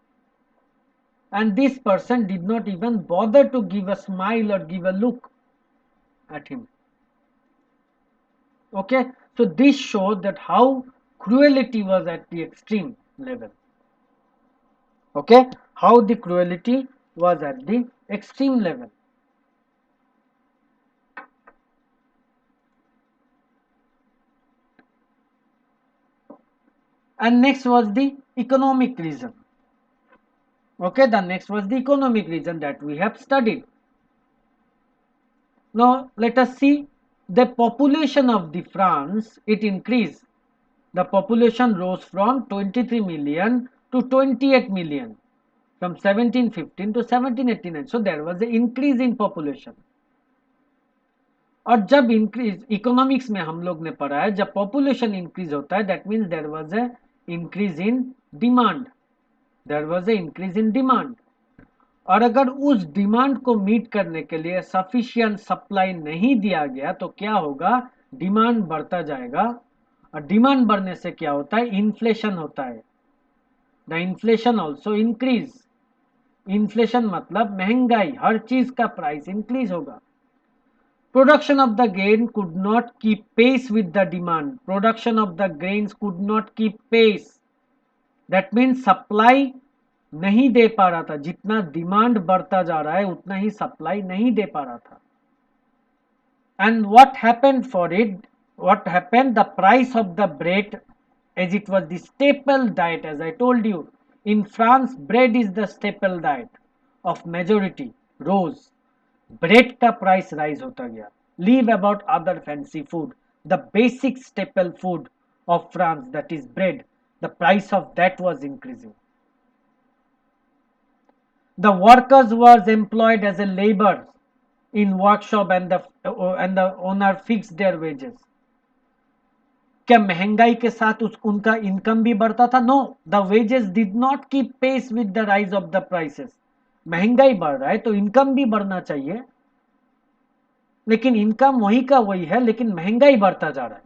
And this person did not even bother to give a smile or give a look at him. Okay, so this showed that how cruelty was at the extreme level. Okay, how the cruelty was at the extreme level. And next was the economic reason. Okay, the next was the economic reason that we have studied. Now let us see the population of the France. It increased. The population rose from 23 million to 28 million from 1715 to 1789. So there was an increase in population. और जब increase economics में हम लोग ने पढ़ा है, जब population increase होता है that means there was a increase in demand. और अगर उस डिमांड को मीट करने के लिए सफिशिएंट सप्लाई नहीं दिया गया तो क्या होगा? डिमांड बढ़ता जाएगा, और डिमांड बढ़ने से क्या होता है? इन्फ्लेशन होता है. The inflation also increase. Inflation मतलब महंगाई, हर चीज का प्राइस इंक्रीज होगा. Production of the grain could not keep pace with the demand. Production of the grains could not keep pace. That means supply नहीं दे पा रहा था. जितना डिमांड बढ़ता जा रहा है उतना ही सप्लाई नहीं दे पा रहा था. And what happened for it? What happened? The price of the bread, as it was the staple diet, as I told you, in France, bread is the staple diet of majority, rose. Bread का price rise होता गया. Leave about other fancy food. The basic staple food of France, that is bread, the price of that was increasing. The workers was employed as a labor in workshop, and the owner fixed their wages. क्या महंगाई के साथ उनका income भी बढ़ता था? No, the wages did not keep pace with the rise of the prices. महंगाई बढ़ रहा है तो इनकम भी बढ़ना चाहिए, लेकिन इनकम वही का वही है, लेकिन महंगाई बढ़ता जा रहा है.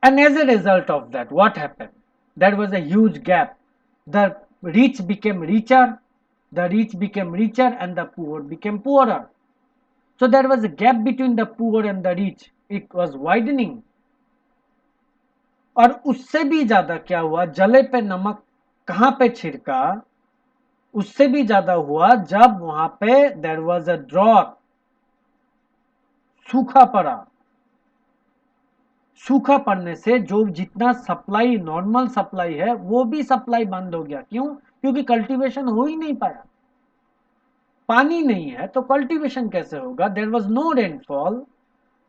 And as a result of that, what happened? There was a huge gap. The rich became richer, and the poor became poorer. So there was a gap between the poor and the rich. It was widening. और उससे भी ज्यादा क्या हुआ, जले पे नमक कहां पे छिड़का, उससे भी ज्यादा हुआ जब वहां पे देयर वाज अ ड्रॉट, सूखा पड़ा. सूखा पड़ने से जो जितना सप्लाई, नॉर्मल सप्लाई है, वो भी सप्लाई बंद हो गया. क्यों? क्योंकि कल्टीवेशन हो ही नहीं पाया. पानी नहीं है तो कल्टीवेशन कैसे होगा? There was no rainfall.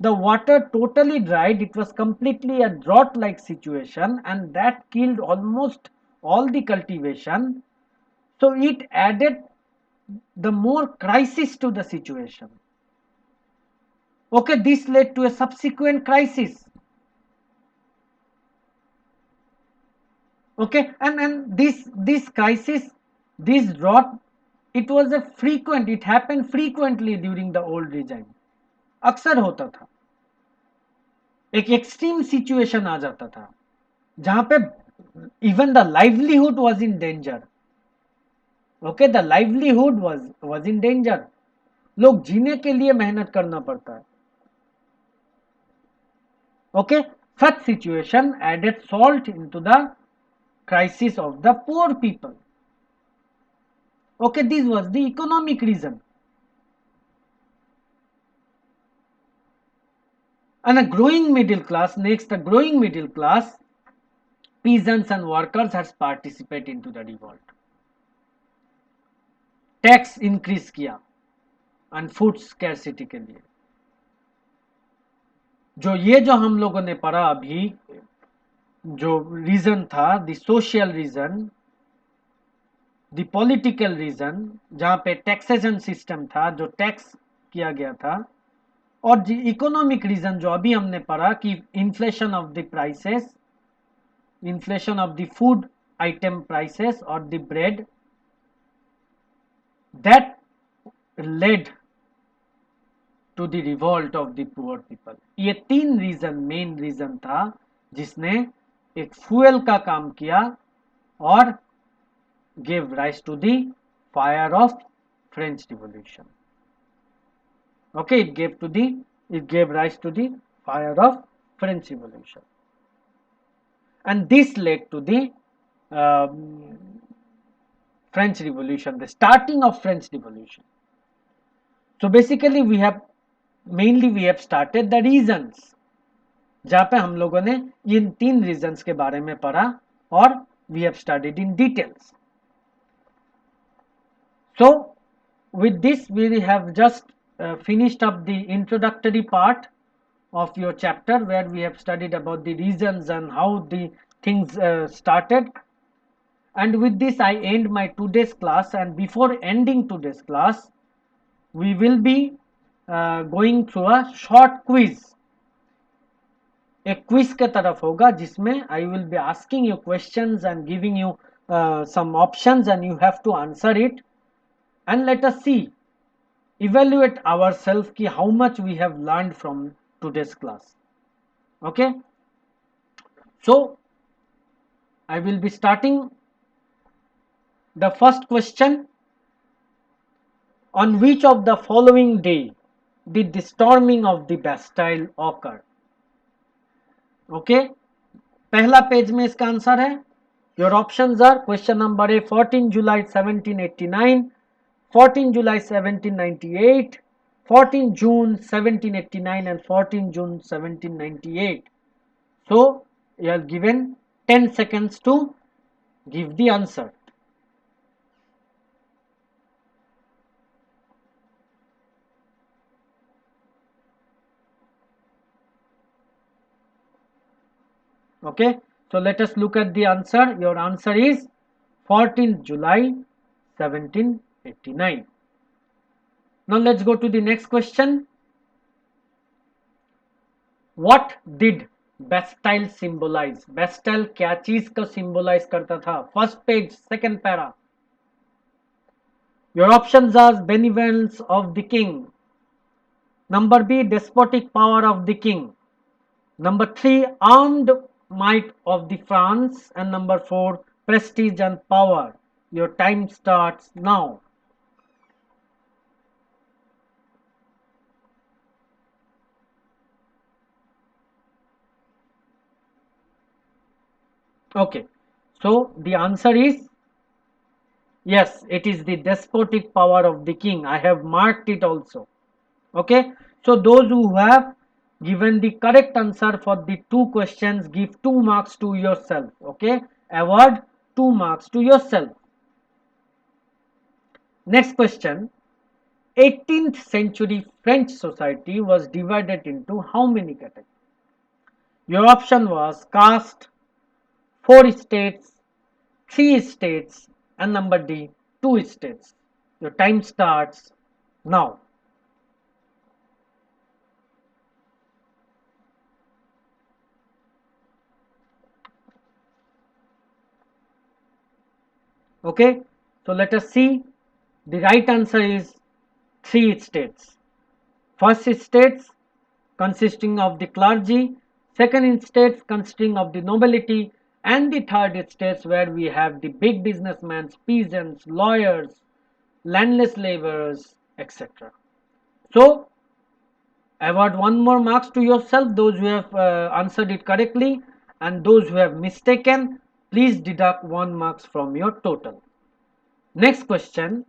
The water totally dried. It was completely a drought like situation, and that killed almost all the cultivation. So it added the more crisis to the situation. Okay, this led to a subsequent crisis. Okay, and this crisis, this drought, it happened frequently during the old regime. अक्सर होता था. एक extreme situation आ जाता था जहां पे even the livelihood was in danger. Okay, the livelihood was in danger. लोग जीने के लिए मेहनत करना पड़ता है. Okay, such situation added salt into the crisis of the poor people. Okay, this was the economic reason. And a growing middle class, next a growing middle class, peasants and workers has participated into the revolt. Tax increase किया and food scarcity के लिए. जो हम लोगों ने पढ़ा अभी, जो रीजन था, the social reason, the political reason, जहां पे टैक्सेशन सिस्टम था, जो टैक्स किया गया था, और द इकोनॉमिक रीजन जो अभी हमने पढ़ा कि inflation of the prices, inflation of the food item prices और the bread, that led to the revolt of the poor people. ये तीन रीजन, मेन रीजन था जिसने एक फ्यूल का काम किया और gave rise to the fire of French Revolution. Okay, it gave rise to the fire of French Revolution, and this led to the French Revolution, the starting of French Revolution. So basically we have started the reasons, जहां पे हम लोगों ने इन तीन regions के बारे में पढ़ा और we have studied in details. So with this we have just finished up the introductory part of your chapter, where we have studied about the reasons and how the things started. And with this I end my today's class, and before ending today's class we will be going through a short quiz. एक quiz के तरफ होगा जिसमें I will be asking you questions and giving you some options, and you have to answer it, and let us see, evaluate ourselves ki how much we have learned from today's class. Okay, so I will be starting the first question On which of the following day did the storming of the Bastille occur? Okay, पहला page में इसका answer है. Your options are question number A 14 जुलाई 1789, 14 July 1798, 14 June 1789 and 14 June 1798. So you are given 10 seconds to give the answer. Okay, so let us look at the answer. Your answer is 14th July 1789. Now let's go to the next question. What did Bastille symbolize? Bastille क्या चीज को symbolize करता था? First page, second para. Your options are benevolence of the king. Number B, despotic power of the king. Number 3, armed might of the France. And number 4, prestige and power. Your time starts now. Okay, so the answer is yes, it is the despotic power of the king. I have marked it also. Okay, so those who have given the correct answer for the two questions, give 2 marks to yourself. Okay, award 2 marks to yourself. Next question. 18th century French society was divided into how many categories? Your option was caste, 4 states, 3 states, and number D, 2 states. Your time starts now. Okay, so let us see. The right answer is 3 states. First states consisting of the clergy, second states consisting of the nobility, and the third states where we have the big businessmen, peasants, lawyers, landless laborers, etc. So award 1 more marks to yourself, those who have answered it correctly, and those who have mistaken, please deduct 1 marks from your total. Next question.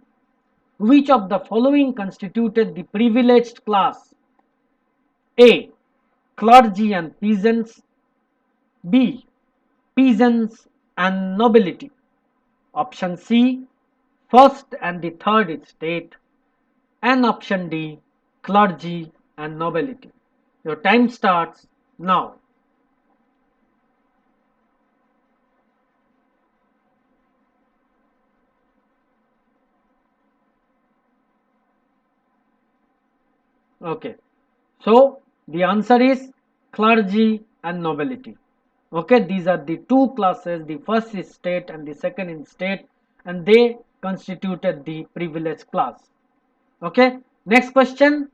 Which of the following constituted the privileged class? A. Clergy and peasants. B. Peasants and nobility. Option C. First and the third estate. And option D. Clergy and nobility. Your time starts now. Okay, so the answer is clergy and nobility. Okay, these are the two classes, the first estate and the second estate, and they constituted the privileged class. Okay, next question.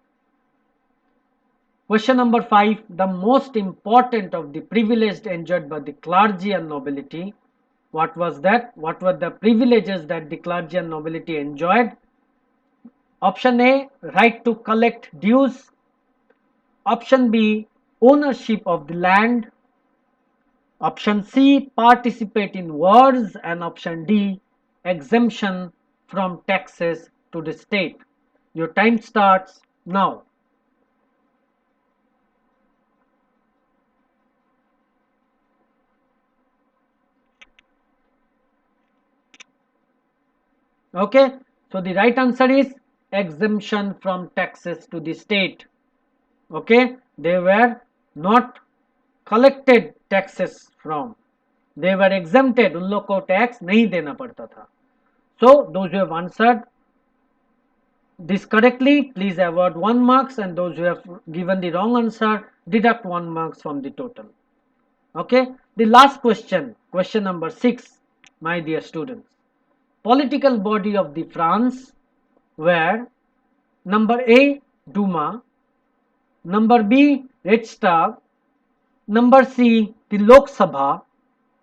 Question number 5. The most important of the privileged enjoyed by the clergy and nobility. What was that? What were the privileges that the clergy and nobility enjoyed? Option A, right to collect dues. Option B, ownership of the land. Option C, participate in wars. And option D, exemption from taxes to the state. Your time starts now. Okay, so the right answer is exemption from taxes to the state. Okay, they were not collected taxes from, they were exempted. उन लोग को tax नहीं देना पड़ता था. So those who have answered this correctly, please award 1 marks, and those who have given the wrong answer, deduct 1 marks from the total. Okay, the last question, question number 6, my dear students. Political body of the France were number A, Duma, number B, Reichstag, number C, the Lok Sabha,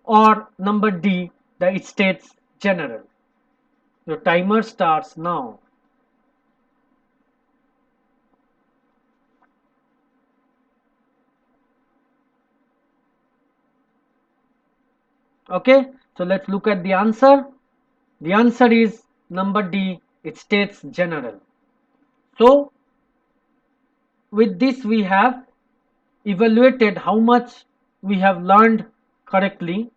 or number D, the States General. Your timer starts now. Okay, so let's look at the answer. The answer is number D. It states general. So with this we have evaluated how much we have learned correctly.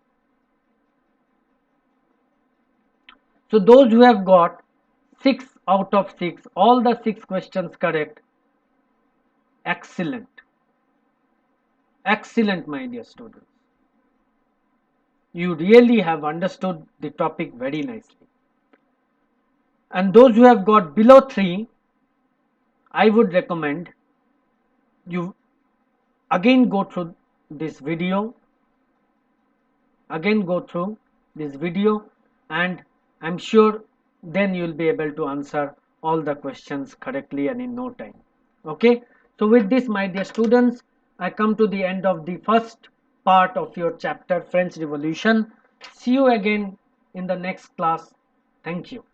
So those who have got 6 out of 6, all the 6 questions correct, excellent. Excellent, my dear students. You really have understood the topic very nicely. And those who have got below 3, I would recommend you again go through this video, and I'm sure then you'll be able to answer all the questions correctly and in no time. Okay, so with this, my dear students, I come to the end of the first part of your chapter French Revolution. See you again in the next class. Thank you.